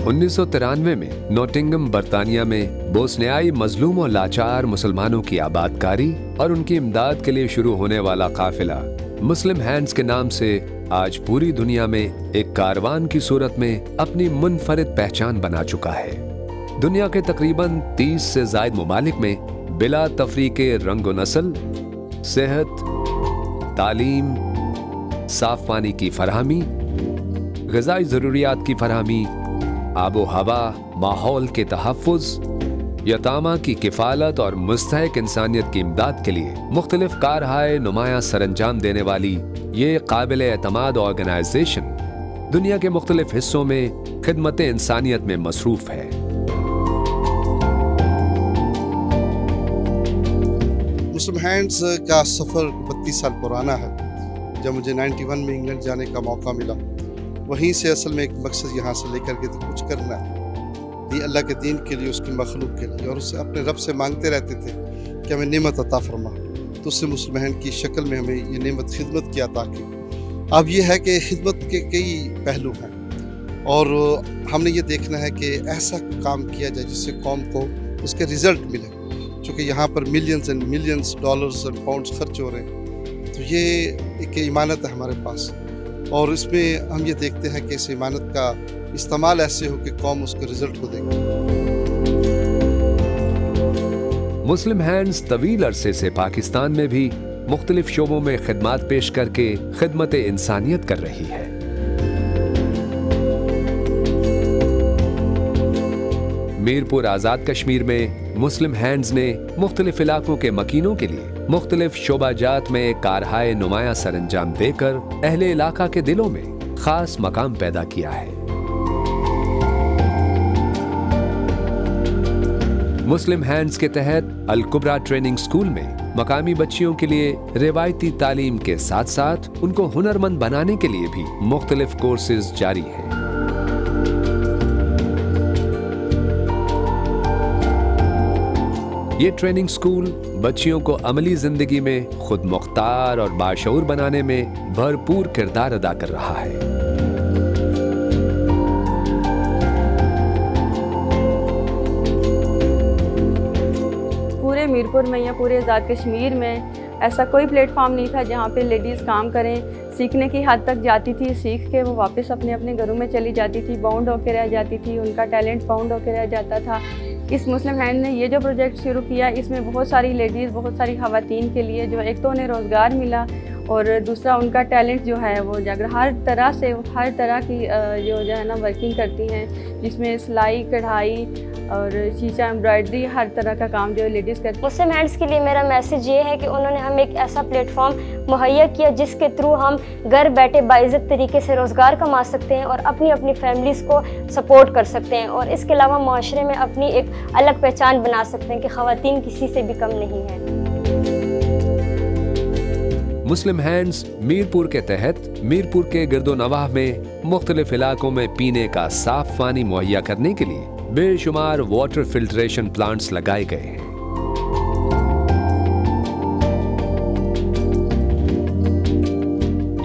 1993 में नोटिंगम बर्तानिया में बोस्नियाई मजलूम और लाचार मुसलमानों की आबादकारी और उनकी इमदाद के लिए शुरू होने वाला काफिला मुस्लिम हैंड्स के नाम से आज पूरी दुनिया में एक कारवान की सूरत में अपनी मुनफरिद पहचान बना चुका है। दुनिया के तकरीबन 30 से ज्यादा मुमालिक में बिला तफरीके रंग नस्ल, सेहत, तालीम, साफ पानी की फरहमी, ग़िज़ाई ज़रूरियात की फरहमी, आबो हवा, माहौल के तहफ़्फ़ुज़, यतामा की किफ़ालत और मुस्तहिक़ इंसानियत की इमदाद के लिए मुख्तलिफ कारहाय नुमायाँ सरअंजाम देने वाली ये काबिल एतमाद ऑर्गेनाइजेशन दुनिया के मुख्तलिफ हिस्सों में खिदमत इंसानियत में मसरूफ़ है। मुस्लिम हैंड्स का सफ़र 32 साल पुराना है। जब मुझे 91 में इंग्लैंड जाने का मौका मिला, वहीं से असल में एक मकसद यहाँ से लेकर के तो कुछ करना है ये अल्लाह के दीन के लिए, उसकी मखलूक के लिए, और उससे अपने रब से मांगते रहते थे कि हमें नेमत अता फरमा। तो उससे मुस्लिम हैंड की शक्ल में हमें ये नेमत खिदमत की अता की। अब ये है कि खिदमत के कई पहलू हैं और हमने ये देखना है कि ऐसा काम किया जाए जिससे कौम को उसके रिज़ल्ट मिले। चूँकि यहाँ पर millions and millions dollars and pounds खर्च हो रहे हैं, तो ये एक इमानत है हमारे पास, और इसमें हम ये देखते हैं कि इस इमानत का इस्तेमाल ऐसे हो कि कौम उसके रिजल्ट को देखे। मुस्लिम हैंड्स तवील अरसे से पाकिस्तान में भी मुख्तलिफ शोबों में खिदमात पेश करके खिदमत इंसानियत कर रही है। मीरपुर आज़ाद कश्मीर में मुस्लिम हैंड्स ने मुख्तलिफ इलाकों के मकीनों के लिए मुख्तलिफ शोबाजात में कारहाय नुमाया सरअंजाम देकर अहले इलाका के दिलों में खास मकाम पैदा किया है। मुस्लिम हैंड्स के तहत अल कुबरा ट्रेनिंग स्कूल में मकामी बच्चियों के लिए रिवायती तालीम के साथ साथ उनको हुनरमंद बनाने के लिए भी मुख्तलिफ कोर्सेज जारी हैं। ये ट्रेनिंग स्कूल बच्चियों को अमली जिंदगी में खुद मुख्तार और बाशऊर बनाने में भरपूर किरदार अदा कर रहा है। पूरे मीरपुर में या पूरे आज़ाद कश्मीर में ऐसा कोई प्लेटफॉर्म नहीं था जहाँ पे लेडीज़ काम करें। सीखने की हद तक जाती थी, सीख के वो वापस अपने अपने घरों में चली जाती थी, बाउंड होकर रह जाती थी, उनका टैलेंट बाउंड होकर रह जाता था। इस मुस्लिम हैंड ने ये जो प्रोजेक्ट शुरू किया, इसमें बहुत सारी लेडीज़, बहुत सारी ख़वातीन के लिए जो एक तो उन्हें रोज़गार मिला और दूसरा उनका टैलेंट जो है वो जाकर हर तरह से हर तरह की जो है ना वर्किंग करती हैं, जिसमें सिलाई, कढ़ाई और शीशा एम्ब्रॉयडरी, हर तरह का काम जो लेडीज़ करती हैं। मुस्लिम हैंड्स के लिए मेरा मैसेज ये है कि उन्होंने हमें एक ऐसा प्लेटफॉर्म मुहैया किया जिसके थ्रू हम घर बैठे बाइज़्ज़त तरीके से रोज़गार कमा सकते हैं और अपनी अपनी फैमिलीज़ को सपोर्ट कर सकते हैं, और इसके अलावा माशरे में अपनी एक अलग पहचान बना सकते हैं कि ख़वातीन किसी से भी कम नहीं है। मुस्लिम हैंड्स मीरपुर के तहत मीरपुर के गिरदोनवाह में मुख्तलिफ इलाकों में पीने का साफ पानी मुहैया करने के लिए बेशुमार वाटर फिल्ट्रेशन प्लांट्स लगाए गए हैं।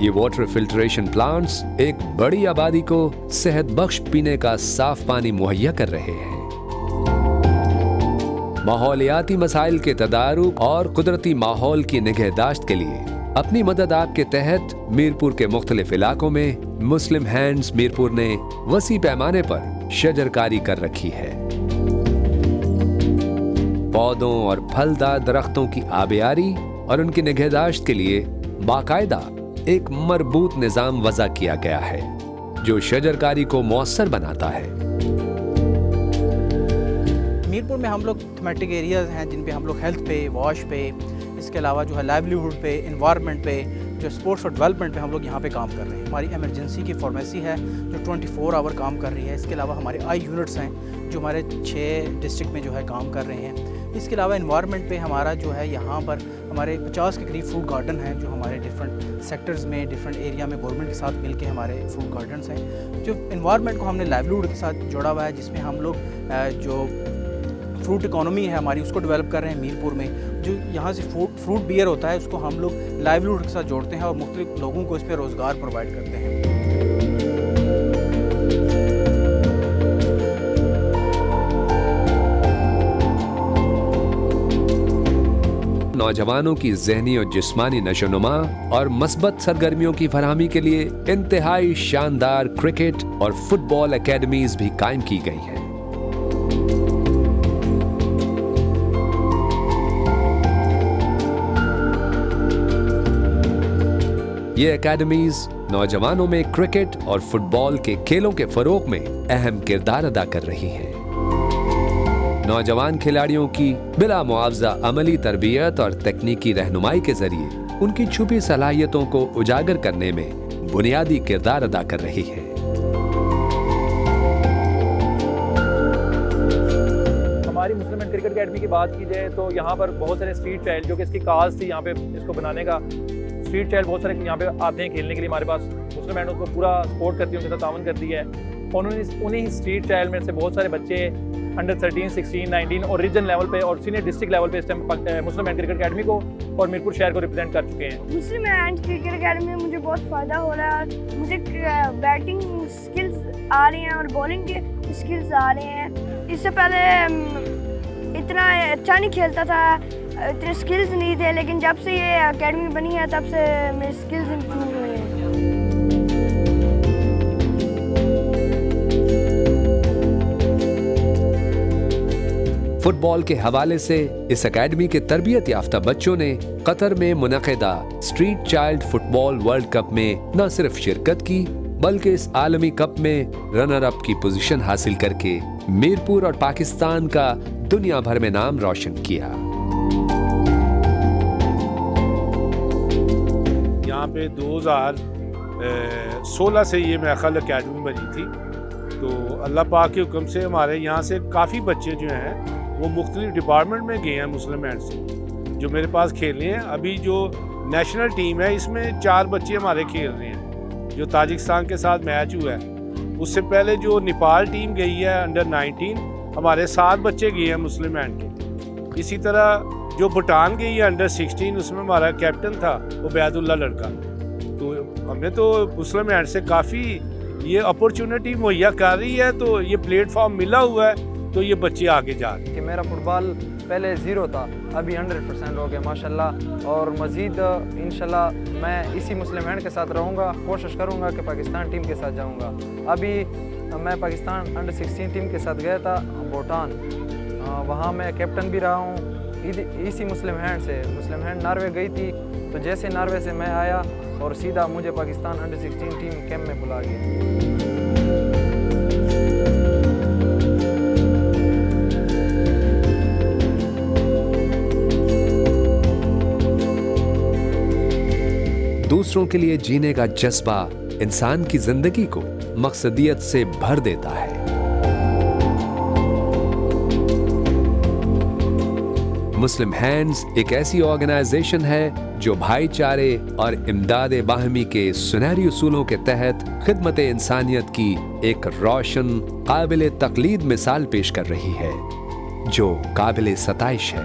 ये वाटर फिल्ट्रेशन प्लांट्स एक बड़ी आबादी को सेहत बख्श पीने का साफ पानी मुहैया कर रहे हैं। माहौलियाती मसाइल के तदारुक और कुदरती माहौल की निगहदाश्त के लिए अपनी मदद आपके तहत मीरपुर के मुख्तलिफ इलाकों में मुस्लिम हैंड्स मीरपुर ने वसी पैमाने पर शजरकारी कर रखी है। पौधों और फलदार दरख्तों की आबियारी और उनकी निगहदाश्त के लिए बाकायदा एक मरबूत निजाम वज़ा किया गया है जो शजरकारी को मौसर बनाता है। मीरपुर में हम लोग थीमेटिक एरियाज़ हैं जिन पे हम लोग हेल्थ पे, वॉश पे, इसके अलावा जो है लाइवलीहुड पे, इन्वायरमेंट पे, जो स्पोर्ट्स और डेवलपमेंट पे हम लोग यहाँ पे काम कर रहे हैं। हमारी इमरजेंसी की फार्मेसी है जो 24 आवर काम कर रही है। इसके अलावा हमारे आई यूनिट्स हैं जो हमारे 6 डिस्ट्रिक्ट में जो है काम कर रहे हैं। इसके अलावा इन्वायरमेंट पे हमारा जो है यहाँ पर हमारे 50 के करीब फ्रूट गार्डन हैं जो हमारे डिफरेंट सेक्टर्स में, डिफरेंट एरिया में गवर्नमेंट के साथ मिलके हमारे फ्रूट गार्डन्स हैं। जो इन्वायरमेंट को हमने लाइवलीहुड के साथ जोड़ा हुआ है, जिसमें हम लोग जो फ्रूट इकोनॉमी है हमारी उसको डेवलप कर रहे हैं। मीरपुर में जो यहाँ से फ्रूट बियर होता है उसको हम लोग लाइवलीहुड के साथ जोड़ते हैं और मुख्तलिफ लोगों को इस पर रोज़गार प्रोवाइड करते हैं। नौजवानों की ज़हनी और जिस्मानी नशोनुमा और मस्बत सरगर्मियों की फराहमी के लिए इंतहाई शानदार क्रिकेट और फुटबॉल एकेडमीज भी कायम की गई हैं। ये एकेडमीज नौजवानों में क्रिकेट और फुटबॉल के खेलों के फरोग में अहम किरदार अदा कर रही हैं। नौजवान खिलाड़ियों की बिला मुआवजा अमली तरबियत और तकनीकी रहनुमाई के जरिए उनकी छुपी सलाहियतों को उजागर करने में बुनियादी किरदार अदा कर रही है। हमारी मुस्लिम एंड क्रिकेट अकेडमी की बात की जाए तो यहाँ पर बहुत सारे स्ट्रीट चाइल्ड, जो कि इसकी काज थी यहाँ पे इसको बनाने का, स्ट्रीट चाइल्ड बहुत सारे यहाँ पे आते हैं खेलने के लिए। हमारे पास मुस्लिम एंड उसको पूरा सपोर्ट करती है, उनके साथ तावन करती है। उन्हीं स्ट्रीट चाइल्ड में से बहुत सारे बच्चे अंडर 13, 16, 19 और रीजन लेवल पे और सीनियर डिस्ट्रिक्ट लेवल पे इस time Muslim and cricket academy को और मीरपुर शहर को रिप्रेजेंट कर चुके हैं। मुस्लिम एंड क्रिकेट अकेडमी में मुझे बहुत फ़ायदा हो रहा है। मुझे बैटिंग स्किल्स आ रही हैं और बॉलिंग के स्किल्स आ रहे हैं। इससे पहले इतना अच्छा नहीं खेलता था, इतने स्किल्स नहीं थे, लेकिन जब से ये अकेडमी बनी है तब से मेरे स्किल्स इम्प्रूव हुए हैं। फुटबॉल के हवाले से इस एकेडमी के तरबियत याफ्ता बच्चों ने कतर में मुनक़िदा street child football world cup में न सिर्फ शिरकत की, बल्कि इस आलमी कप में रनर अप की पोजीशन हासिल करके मीरपुर और पाकिस्तान का दुनिया भर में नाम रोशन किया। यहाँ पे 2016 से ये मेरा ख्याल अकेडमी बनी थी। तो अल्लाह पाक के हुक्म से हमारे यहाँ से काफ़ी बच्चे जो हैं वो मुख्तलिफ डिपार्टमेंट में गए हैं मुस्लिम एंड से, जो मेरे पास खेलने हैं। अभी जो नेशनल टीम है इसमें 4 बच्चे हमारे खेल रहे हैं, जो ताजिकिस्तान के साथ मैच हुआ है। उससे पहले जो नेपाल टीम गई है अंडर 19, हमारे 7 बच्चे गए हैं मुस्लिम एंड के। इसी तरह जो भूटान गई है अंडर 16, उसमें हमारा कैप्टन था उबैदुल्ला लड़का। तो हमें तो मुस्लिम एंड से काफ़ी ये अपॉर्चुनिटी मुहैया कर रही है, तो ये प्लेटफॉर्म मिला हुआ है, तो ये बच्चे आगे जा रहे हैं। कि मेरा फुटबॉल पहले 0 था, अभी 100% हो गया माशाल्लाह। और मज़ीद इंशाल्लाह मैं इसी मुस्लिम हैंड के साथ रहूँगा, कोशिश करूँगा कि पाकिस्तान टीम के साथ जाऊँगा। अभी मैं पाकिस्तान अंडर 16 टीम के साथ गया था भूटान, वहाँ मैं कैप्टन भी रहा हूँ इसी मुस्लिम हैंड से। मुस्लिम हैंड नॉर्वे गई थी, तो जैसे नॉर्वे से मैं आया और सीधा मुझे पाकिस्तान अंडर 16 टीम कैंप में बुला गया। दूसरों के लिए जीने का जज्बा इंसान की जिंदगी को मकसदियत से भर देता है। मुस्लिम हैंड्स एक ऐसी ऑर्गेनाइजेशन है जो भाईचारे और इमदाद बाहमी के सुनहरी उसूलों के तहत खिदमत इंसानियत की एक रोशन काबिल तकलीद मिसाल पेश कर रही है, जो काबिल सताइश है।